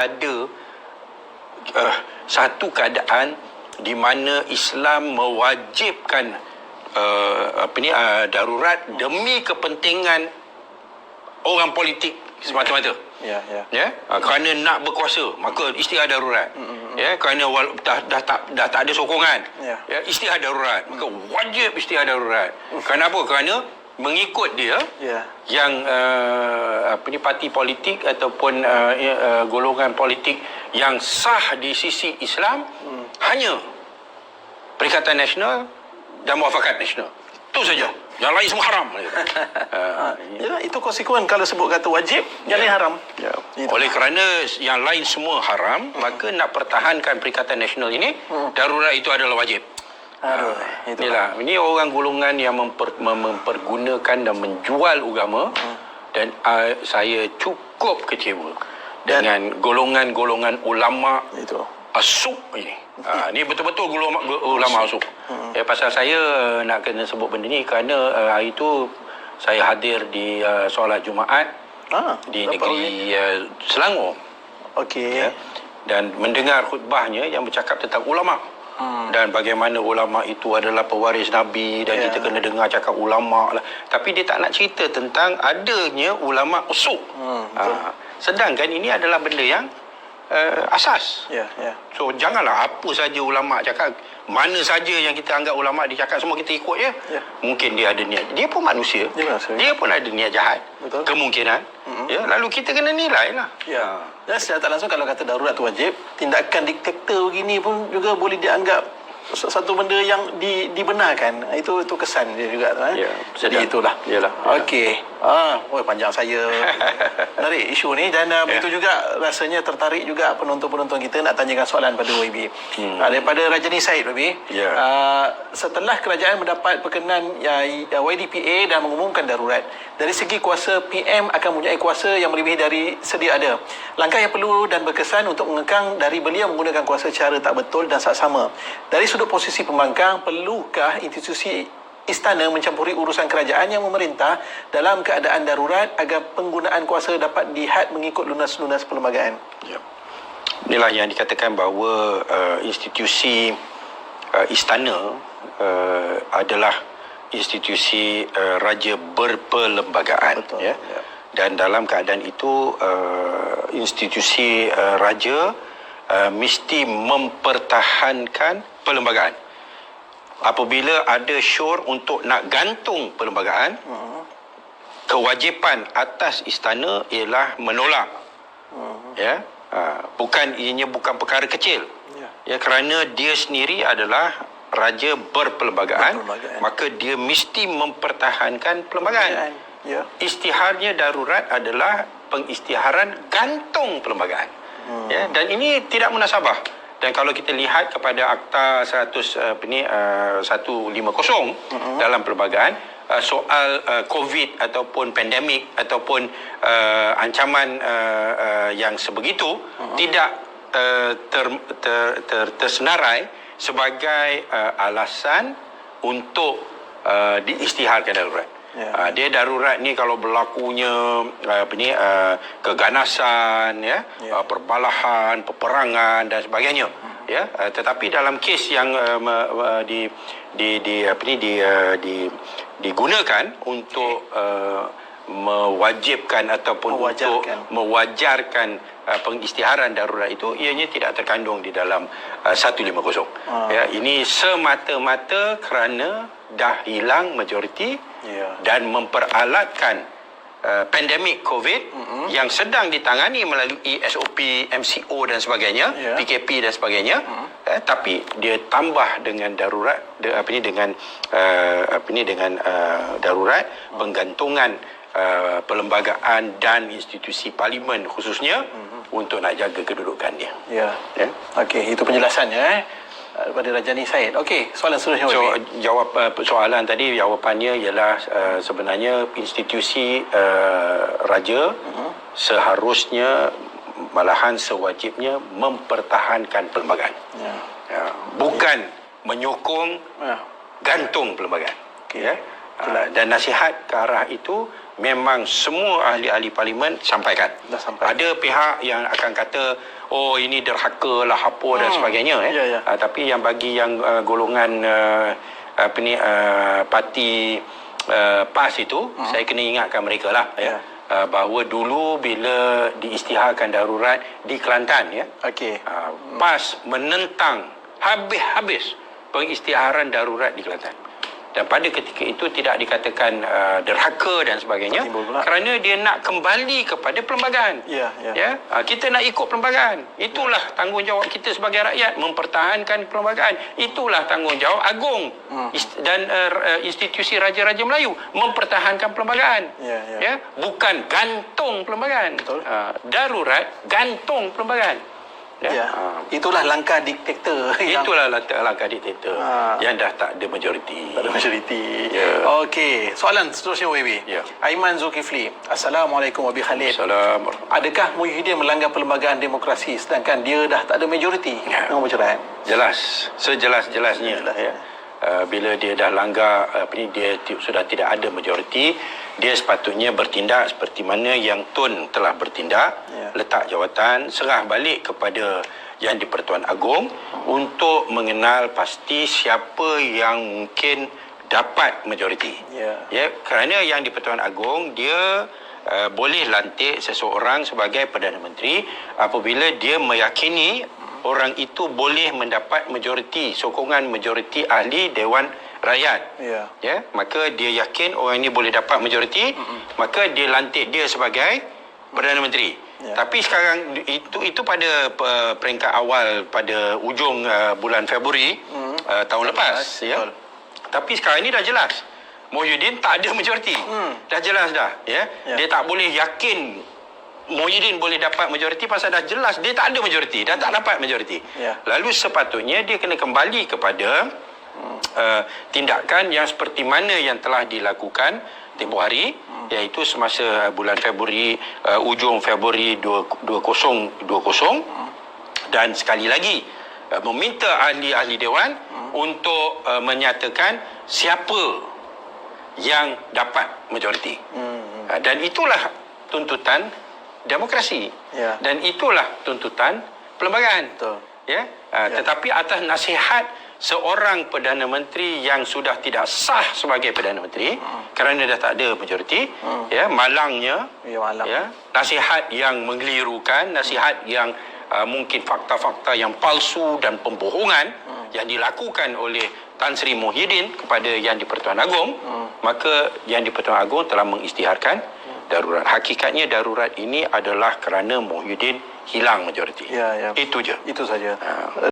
ada satu keadaan di mana Islam mewajibkan darurat demi kepentingan orang politik semata-mata. Kerana nak berkuasa, maka istiadat darurat. Kerana dah tak ada sokongan, istiadat darurat, maka wajib istiadat darurat. Kenapa? Kerana mengikut dia yang parti politik ataupun golongan politik yang sah di sisi Islam hanya Perikatan Nasional dan Muafakat Nasional. Itu saja. Yang lain semua haram. Itu konsekuen kalau sebut kata wajib, yang lain haram. Oleh kerana yang lain semua haram, maka nak pertahankan Perikatan Nasional ini, darurat itu adalah wajib. Inilah, ini orang golongan yang mempergunakan dan menjual agama, dan saya cukup kecewa dengan golongan-golongan ulama asuk ini. Ni betul-betul ulama asuk. Pasal saya nak kena sebut benda ni kerana hari itu saya hadir di solat Jumaat di negeri Selangor. Dan mendengar khutbahnya yang bercakap tentang ulama. Dan bagaimana ulama itu adalah pewaris Nabi, dan kita kena dengar cakap ulama lah. Tapi dia tak nak cerita tentang adanya ulama usuk. Sedangkan ini adalah benda yang asas. So janganlah apa saja ulama cakap, mana saja yang kita anggap ulama dicakap semua kita ikut je. Mungkin dia ada niat, dia pun manusia, dia pun ada niat jahat. Kemungkinan. Lalu kita kena nilai lah. Dan secara tak langsung, kalau kata darurat tu wajib, tindakan diktator begini pun juga boleh dianggap satu benda yang dibenarkan. Itu kesan dia juga tu. Jadi itulah. Okey. Panjang saya menarik isu ni, dan begitu juga rasanya tertarik juga penonton-penonton kita nak tanyakan soalan pada YB. Daripada Rajani Said, YB. Setelah kerajaan mendapat perkenan YDPA dan mengumumkan darurat, dari segi kuasa, PM akan mempunyai kuasa yang melebihi dari sedia ada. Langkah yang perlu dan berkesan untuk mengekang dari beliau menggunakan kuasa secara tak betul dan saksama. Dari sudut posisi pembangkang, perlukah institusi istana mencampuri urusan kerajaan yang memerintah dalam keadaan darurat agar penggunaan kuasa dapat dihad mengikut lunas-lunas perlembagaan? Inilah yang dikatakan bahawa institusi istana adalah institusi raja berperlembagaan. Dan dalam keadaan itu institusi raja mesti mempertahankan perlembagaan. Apabila ada syur untuk nak gantung perlembagaan, kewajipan atas istana ialah menolak. Bukan perkara kecil. Kerana dia sendiri adalah raja berperlembagaan, maka dia mesti mempertahankan perlembagaan. Istiharnya darurat adalah pengistiharan gantung perlembagaan. Dan ini tidak munasabah. Dan kalau kita lihat kepada Akta 150 dalam perlembagaan, soal COVID ataupun pandemik ataupun ancaman yang sebegitu tidak tersenarai sebagai alasan untuk diisytiharkan darurat. Dia darurat ni kalau berlakunya keganasan, perbalahan, peperangan dan sebagainya. Tetapi dalam kes yang digunakan untuk mewajibkan ataupun untuk mewajarkan pengisytiharan darurat itu, ianya tidak terkandung di dalam 150. Ini semata-mata kerana dah hilang majoriti dan memperalatkan pandemik COVID yang sedang ditangani melalui SOP, MCO dan sebagainya, PKP dan sebagainya, tapi dia tambah dengan darurat dengan darurat penggantungan perlembagaan dan institusi parlimen khususnya untuk nak jaga kedudukannya. Okey, itu penjelasannya daripada Rajani Said. Okey, soalan seterusnya. So, jawab soalan tadi, jawapannya ialah sebenarnya institusi raja seharusnya, malahan sewajibnya mempertahankan perlembagaan. Bukan menyokong gantung perlembagaan. Dan nasihat ke arah itu memang semua ahli-ahli parlimen sampaikan. Ada pihak yang akan kata, oh ini derhaka lah apa dan sebagainya. Tapi yang bagi yang golongan parti PAS itu, saya kena ingatkan mereka lah. Bahawa dulu bila diisytiharkan darurat di Kelantan, PAS menentang habis-habis pengisytiharan darurat di Kelantan. Dan pada ketika itu tidak dikatakan derhaka dan sebagainya, kerana dia nak kembali kepada perlembagaan. Kita nak ikut perlembagaan. Itulah tanggungjawab kita sebagai rakyat, mempertahankan perlembagaan. Itulah tanggungjawab agung dan institusi Raja-Raja Melayu, mempertahankan perlembagaan. Bukan gantung perlembagaan. Darurat gantung perlembagaan. Itulah langkah diktator. Itulah langkah diktator yang dah tak ada majoriti. Okey, soalan seterusnya WB. Aiman Zulkifli. Assalamualaikum Wabi Khalid. Assalamualaikum. Adakah Muhyiddin melanggar perlembagaan demokrasi sedangkan dia dah tak ada majoriti? Nombor jelas, sejelas-jelasnya. Bila dia dah langgar dia sudah tidak ada majoriti, dia sepatutnya bertindak seperti mana yang Tun telah bertindak, letak jawatan, serah balik kepada Yang di-Pertuan Agong untuk mengenal pasti siapa yang mungkin dapat majoriti. Kerana Yang di-Pertuan Agong dia boleh lantik seseorang sebagai Perdana Menteri apabila dia meyakini orang itu boleh mendapat majoriti, sokongan majoriti ahli Dewan Rakyat. Maka dia yakin orang ini boleh dapat majoriti, maka dia lantik dia sebagai Perdana Menteri. Tapi sekarang itu pada peringkat awal pada ujung bulan Februari tahun lepas. Tapi sekarang ini dah jelas Muhyiddin tak ada majoriti. Dah jelas dah. Dia tak boleh yakin Muhyiddin boleh dapat majoriti pasal dah jelas dia tak ada majoriti, dah tak dapat majoriti. Lalu sepatutnya dia kena kembali kepada tindakan yang seperti mana yang telah dilakukan tempoh hari, iaitu semasa bulan Februari, ujung Februari 2020, dan sekali lagi meminta ahli-ahli Dewan untuk menyatakan siapa yang dapat majoriti. Dan itulah tuntutan demokrasi. Dan itulah tuntutan perlembagaan. Tetapi atas nasihat seorang Perdana Menteri yang sudah tidak sah sebagai Perdana Menteri kerana dah tak ada majoriti, malangnya, nasihat yang mengelirukan, nasihat yang mungkin fakta-fakta yang palsu dan pembohongan yang dilakukan oleh Tan Sri Muhyiddin kepada Yang di-Pertuan Agong, maka Yang di-Pertuan Agong telah mengisytiharkan darurat. Hakikatnya darurat ini adalah kerana Muhyiddin hilang majoriti. Itu je. Itu saja.